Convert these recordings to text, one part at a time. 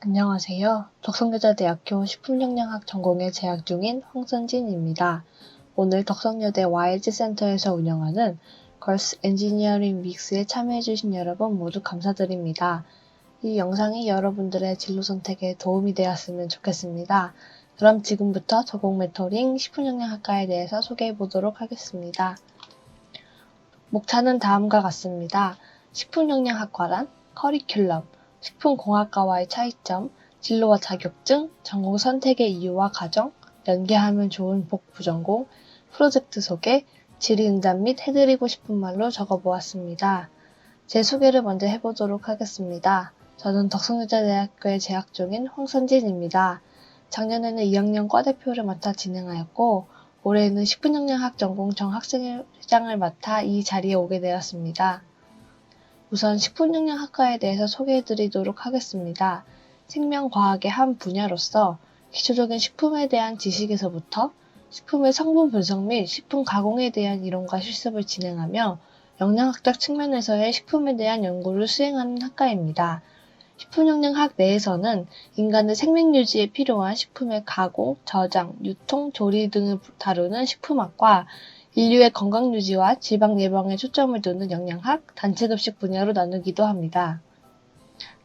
안녕하세요. 덕성여자대학교 식품영양학 전공에 재학 중인 황선진입니다. 오늘 덕성여대 YG 센터에서 운영하는 걸스 엔지니어링 믹스에 참여해주신 여러분 모두 감사드립니다. 이 영상이 여러분들의 진로 선택에 도움이 되었으면 좋겠습니다. 그럼 지금부터 전공 멘토링 식품영양학과에 대해서 소개해 보도록 하겠습니다. 목차는 다음과 같습니다. 식품영양학과란 커리큘럼, 식품공학과와의 차이점, 진로와 자격증, 전공 선택의 이유와 과정, 연계하면 좋은 복부전공, 프로젝트 소개, 질의응답 및 해드리고 싶은 말로 적어보았습니다. 제 소개를 먼저 해보도록 하겠습니다. 저는 덕성여자대학교에 재학 중인 황선진입니다. 작년에는 2학년 과대표를 맡아 진행하였고 올해는 식품영양학 전공 정학생회장을 맡아 이 자리에 오게 되었습니다. 우선 식품영양학과에 대해서 소개해드리도록 하겠습니다. 생명과학의 한 분야로서 기초적인 식품에 대한 지식에서부터 식품의 성분 분석 및 식품 가공에 대한 이론과 실습을 진행하며 영양학적 측면에서의 식품에 대한 연구를 수행하는 학과입니다. 식품영양학 내에서는 인간의 생명유지에 필요한 식품의 가공, 저장, 유통, 조리 등을 다루는 식품학과, 인류의 건강유지와 질병 예방에 초점을 두는 영양학, 단체급식 분야로 나누기도 합니다.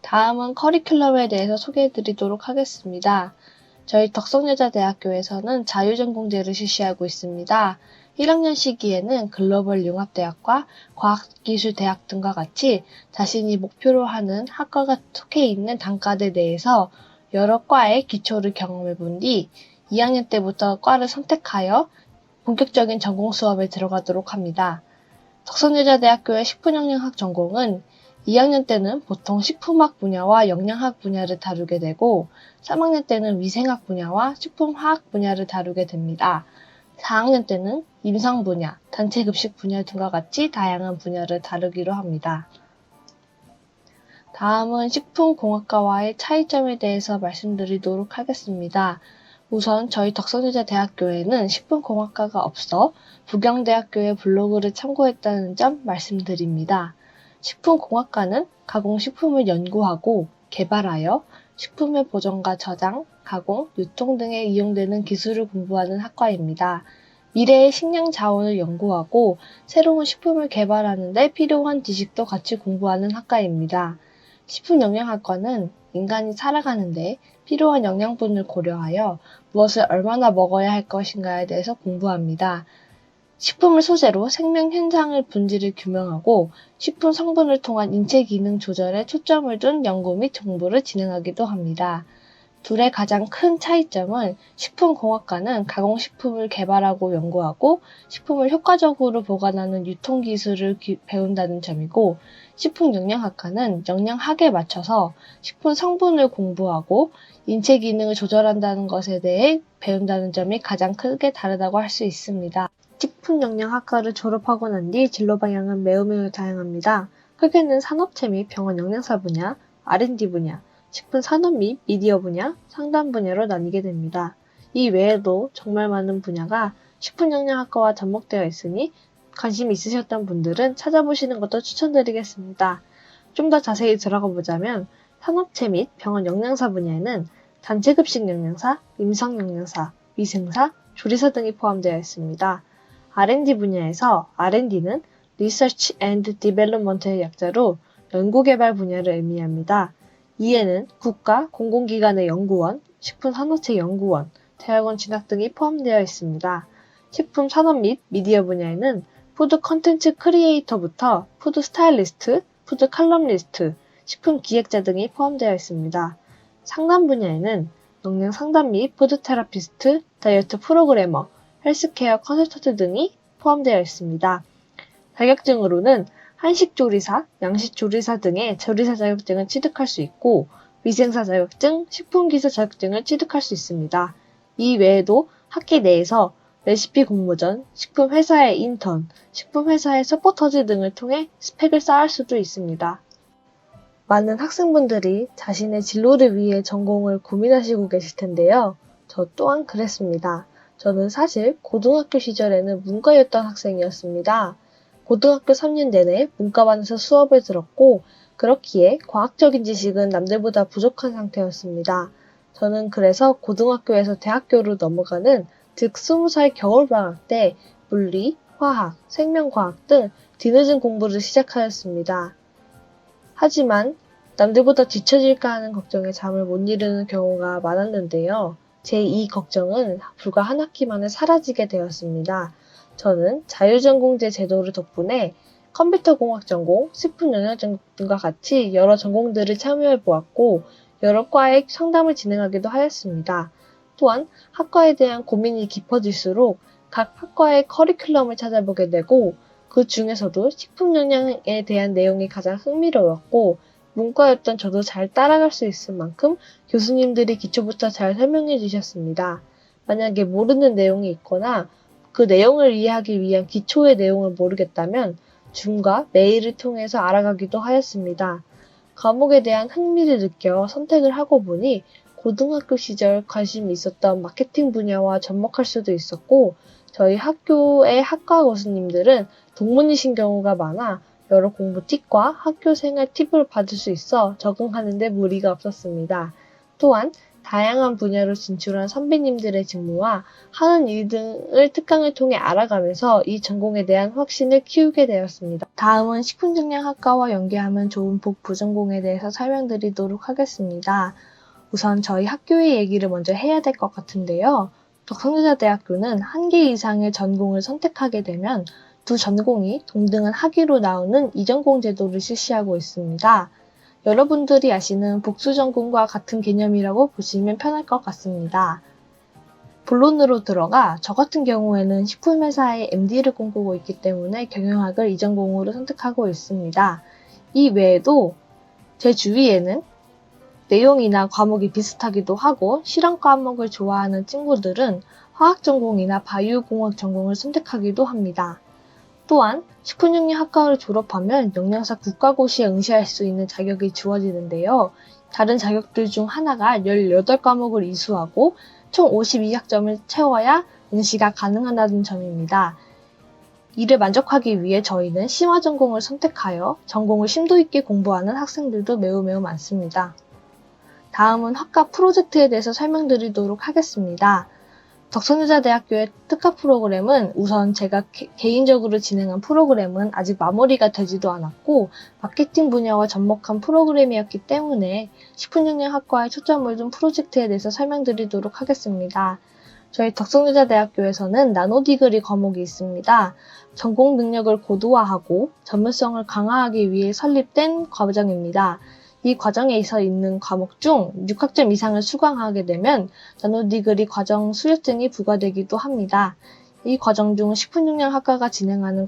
다음은 커리큘럼에 대해서 소개해드리도록 하겠습니다. 저희 덕성여자대학교에서는 자유전공제를 실시하고 있습니다. 1학년 시기에는 글로벌 융합대학과 과학기술대학 등과 같이 자신이 목표로 하는 학과가 속해 있는 단과대 내에서 여러 과의 기초를 경험해 본 뒤 2학년 때부터 과를 선택하여 본격적인 전공 수업에 들어가도록 합니다. 덕성여자대학교의 식품영양학 전공은 2학년 때는 보통 식품학 분야와 영양학 분야를 다루게 되고 3학년 때는 위생학 분야와 식품화학 분야를 다루게 됩니다. 4학년 때는 임상 분야, 단체급식 분야 등과 같이 다양한 분야를 다루기로 합니다. 다음은 식품공학과와의 차이점에 대해서 말씀드리도록 하겠습니다. 우선 저희 덕성여자대학교에는 식품공학과가 없어 부경대학교의 블로그를 참고했다는 점 말씀드립니다. 식품공학과는 가공식품을 연구하고 개발하여 식품의 보존과 저장, 가공, 유통 등에 이용되는 기술을 공부하는 학과입니다. 미래의 식량 자원을 연구하고 새로운 식품을 개발하는 데 필요한 지식도 같이 공부하는 학과입니다. 식품영양학과는 인간이 살아가는데 필요한 영양분을 고려하여 무엇을 얼마나 먹어야 할 것인가에 대해서 공부합니다. 식품을 소재로 생명 현상의 본질을 규명하고 식품 성분을 통한 인체 기능 조절에 초점을 둔 연구 및 정보를 진행하기도 합니다. 둘의 가장 큰 차이점은 식품공학과는 가공식품을 개발하고 연구하고 식품을 효과적으로 보관하는 유통기술을 배운다는 점이고 식품영양학과는 영양학에 맞춰서 식품 성분을 공부하고 인체 기능을 조절한다는 것에 대해 배운다는 점이 가장 크게 다르다고 할 수 있습니다. 식품영양학과를 졸업하고 난 뒤 진로 방향은 매우 다양합니다. 크게는 산업체 및 병원 영양사 분야, R&D 분야, 식품 산업 및 미디어 분야, 상담 분야로 나뉘게 됩니다. 이 외에도 정말 많은 분야가 식품영양학과와 접목되어 있으니 관심 있으셨던 분들은 찾아보시는 것도 추천드리겠습니다. 좀 더 자세히 들어가 보자면 산업체 및 병원 영양사 분야에는 단체급식 영양사, 임상 영양사, 위생사, 조리사 등이 포함되어 있습니다. R&D 분야에서 R&D는 Research and Development의 약자로 연구개발 분야를 의미합니다. 이에는 국가, 공공기관의 연구원, 식품산업체 연구원, 대학원 진학 등이 포함되어 있습니다. 식품 산업 및 미디어 분야에는 푸드 컨텐츠 크리에이터부터 푸드 스타일리스트, 푸드 칼럼니스트, 식품 기획자 등이 포함되어 있습니다. 상담 분야에는 영양 상담 및 푸드 테라피스트, 다이어트 프로그래머, 헬스케어 컨설턴트 등이 포함되어 있습니다. 자격증으로는 한식조리사, 양식조리사 등의 조리사 자격증을 취득할 수 있고 위생사 자격증, 식품기술 자격증을 취득할 수 있습니다. 이 외에도 학기 내에서 레시피 공모전, 식품회사의 인턴, 식품회사의 서포터즈 등을 통해 스펙을 쌓을 수도 있습니다. 많은 학생분들이 자신의 진로를 위해 전공을 고민하시고 계실 텐데요. 저 또한 그랬습니다. 저는 사실 고등학교 시절에는 문과였던 학생이었습니다. 고등학교 3년 내내 문과반에서 수업을 들었고 그렇기에 과학적인 지식은 남들보다 부족한 상태였습니다. 저는 그래서 고등학교에서 대학교로 넘어가는 즉 20살 겨울방학 때 물리, 화학, 생명과학 등 뒤늦은 공부를 시작하였습니다. 하지만 남들보다 뒤처질까 하는 걱정에 잠을 못 이루는 경우가 많았는데요. 제 이 걱정은 불과 한 학기 만에 사라지게 되었습니다. 저는 자유전공제 제도를 덕분에 컴퓨터공학 전공, 식품영양 전공과 같이 여러 전공들을 참여해 보았고 여러 과에 상담을 진행하기도 하였습니다. 또한 학과에 대한 고민이 깊어질수록 각 학과의 커리큘럼을 찾아보게 되고 그 중에서도 식품영양에 대한 내용이 가장 흥미로웠고 문과였던 저도 잘 따라갈 수 있을 만큼 교수님들이 기초부터 잘 설명해 주셨습니다. 만약에 모르는 내용이 있거나 그 내용을 이해하기 위한 기초의 내용을 모르겠다면 줌과 메일을 통해서 알아가기도 하였습니다. 과목에 대한 흥미를 느껴 선택을 하고 보니 고등학교 시절 관심이 있었던 마케팅 분야와 접목할 수도 있었고 저희 학교의 학과 교수님들은 동문이신 경우가 많아 여러 공부 팁과 학교 생활 팁을 받을 수 있어 적응하는 데 무리가 없었습니다. 또한 다양한 분야로 진출한 선배님들의 직무와 하는 일 등을 특강을 통해 알아가면서 이 전공에 대한 확신을 키우게 되었습니다. 다음은 식품영양학과와 연계하면 좋은 복부전공에 대해서 설명드리도록 하겠습니다. 우선 저희 학교의 얘기를 먼저 해야 될 것 같은데요. 덕성여자대학교는 한 개 이상의 전공을 선택하게 되면 두 전공이 동등한 학위로 나오는 이전공 제도를 실시하고 있습니다. 여러분들이 아시는 복수전공과 같은 개념이라고 보시면 편할 것 같습니다. 본론으로 들어가 저 같은 경우에는 식품회사에 MD를 꿈꾸고 있기 때문에 경영학을 이전공으로 선택하고 있습니다. 이 외에도 제 주위에는 내용이나 과목이 비슷하기도 하고 실험 과목을 좋아하는 친구들은 화학 전공이나 바이오공학 전공을 선택하기도 합니다. 또한 식품영양학과를 졸업하면 영양사 국가고시에 응시할 수 있는 자격이 주어지는데요. 다른 자격들 중 하나가 18과목을 이수하고 총 52학점을 채워야 응시가 가능하다는 점입니다. 이를 만족하기 위해 저희는 심화전공을 선택하여 전공을 심도 있게 공부하는 학생들도 매우 많습니다. 다음은 학과 프로젝트에 대해서 설명드리도록 하겠습니다. 덕성여자대학교의 특화 프로그램은 우선 제가 개인적으로 진행한 프로그램은 아직 마무리가 되지도 않았고 마케팅 분야와 접목한 프로그램이었기 때문에 식품영양학과에 초점을 둔 프로젝트에 대해서 설명드리도록 하겠습니다. 저희 덕성여자대학교에서는 나노디그리 과목이 있습니다. 전공 능력을 고도화하고 전문성을 강화하기 위해 설립된 과정입니다. 이 과정에서 있는 과목 중 6학점 이상을 수강하게 되면 나노디그리 과정 수료증이 부과되기도 합니다. 이 과정 중 식품영양학과가 진행하는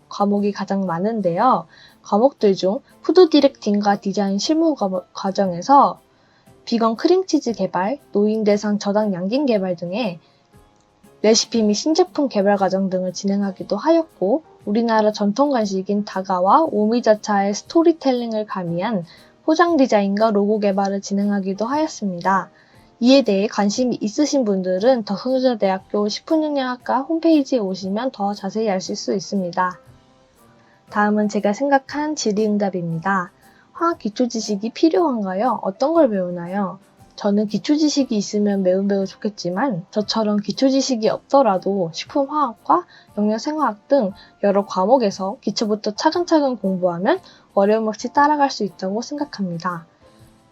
과목이 가장 많은데요. 과목들 중 푸드 디렉팅과 디자인 실무 과정에서 비건 크림치즈 개발, 노인 대상 저당 양갱 개발 등의 레시피 및 신제품 개발 과정 등을 진행하기도 하였고 우리나라 전통 간식인 다가와 오미자차의 스토리텔링을 가미한 포장 디자인과 로고 개발을 진행하기도 하였습니다. 이에 대해 관심이 있으신 분들은 덕성여자대학교 식품영양학과 홈페이지에 오시면 더 자세히 아실 수 있습니다. 다음은 제가 생각한 질의응답입니다. 화학 기초지식이 필요한가요? 어떤 걸 배우나요? 저는 기초지식이 있으면 매우 좋겠지만 저처럼 기초지식이 없더라도 식품화학과 영양생화학 등 여러 과목에서 기초부터 차근차근 공부하면 어려움 없이 따라갈 수 있다고 생각합니다.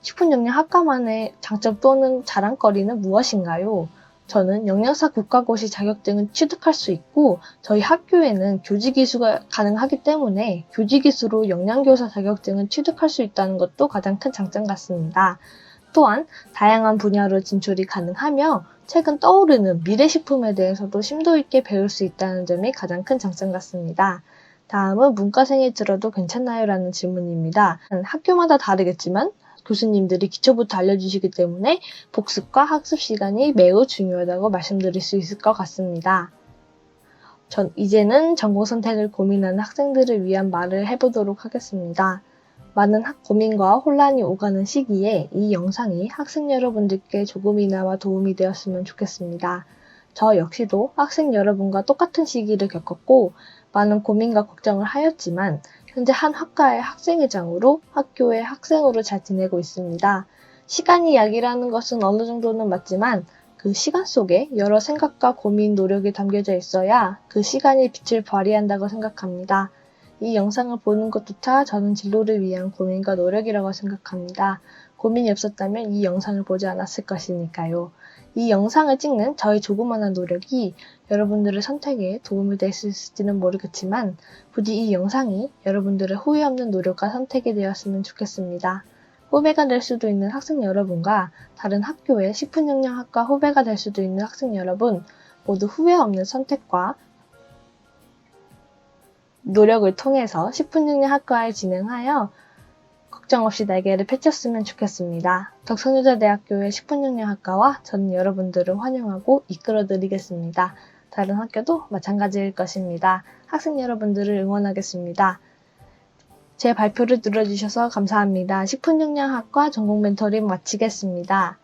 식품영양학과만의 장점 또는 자랑거리는 무엇인가요? 저는 영양사 국가고시 자격증을 취득할 수 있고 저희 학교에는 교직이수가 가능하기 때문에 교직이수로 영양교사 자격증을 취득할 수 있다는 것도 가장 큰 장점 같습니다. 또한 다양한 분야로 진출이 가능하며 최근 떠오르는 미래식품에 대해서도 심도 있게 배울 수 있다는 점이 가장 큰 장점 같습니다. 다음은 문과생이 들어도 괜찮나요? 라는 질문입니다. 학교마다 다르겠지만 교수님들이 기초부터 알려주시기 때문에 복습과 학습 시간이 매우 중요하다고 말씀드릴 수 있을 것 같습니다. 이제는 전공 선택을 고민하는 학생들을 위한 말을 해보도록 하겠습니다. 많은 고민과 혼란이 오가는 시기에 이 영상이 학생 여러분들께 조금이나마 도움이 되었으면 좋겠습니다. 저 역시도 학생 여러분과 똑같은 시기를 겪었고 많은 고민과 걱정을 하였지만 현재 한 학과의 학생회장으로 학교의 학생으로 잘 지내고 있습니다. 시간이 약이라는 것은 어느 정도는 맞지만 그 시간 속에 여러 생각과 고민, 노력이 담겨져 있어야 그 시간이 빛을 발휘한다고 생각합니다. 이 영상을 보는 것조차 저는 진로를 위한 고민과 노력이라고 생각합니다. 고민이 없었다면 이 영상을 보지 않았을 것이니까요. 이 영상을 찍는 저의 조그마한 노력이 여러분들의 선택에 도움이 됐을지는 모르겠지만 부디 이 영상이 여러분들의 후회 없는 노력과 선택이 되었으면 좋겠습니다. 후배가 될 수도 있는 학생 여러분과 다른 학교의 식품영양학과 후배가 될 수도 있는 학생 여러분 모두 후회 없는 선택과 노력을 통해서 식품영양학과에 진행하여 걱정 없이 날개를 펼쳤으면 좋겠습니다. 덕성여자대학교의 식품영양학과와 저는 여러분들을 환영하고 이끌어드리겠습니다. 다른 학교도 마찬가지일 것입니다. 학생 여러분들을 응원하겠습니다. 제 발표를 들어주셔서 감사합니다. 식품영양학과 전공 멘토링 마치겠습니다.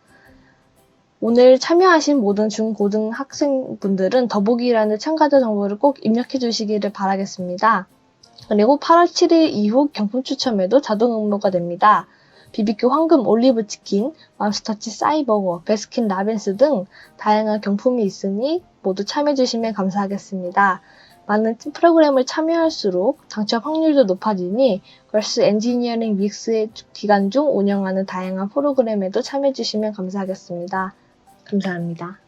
오늘 참여하신 모든 중고등 학생분들은 더보기란의 참가자 정보를 꼭 입력해 주시기를 바라겠습니다. 그리고 8월 7일 이후 경품 추첨에도 자동 응모가 됩니다. BBQ 황금 올리브 치킨, 맘스터치 싸이버거, 베스킨 라빈스 등 다양한 경품이 있으니 모두 참여해 주시면 감사하겠습니다. 많은 프로그램을 참여할수록 당첨 확률도 높아지니 걸스 엔지니어링 믹스의 기간 중 운영하는 다양한 프로그램에도 참여해 주시면 감사하겠습니다. 감사합니다.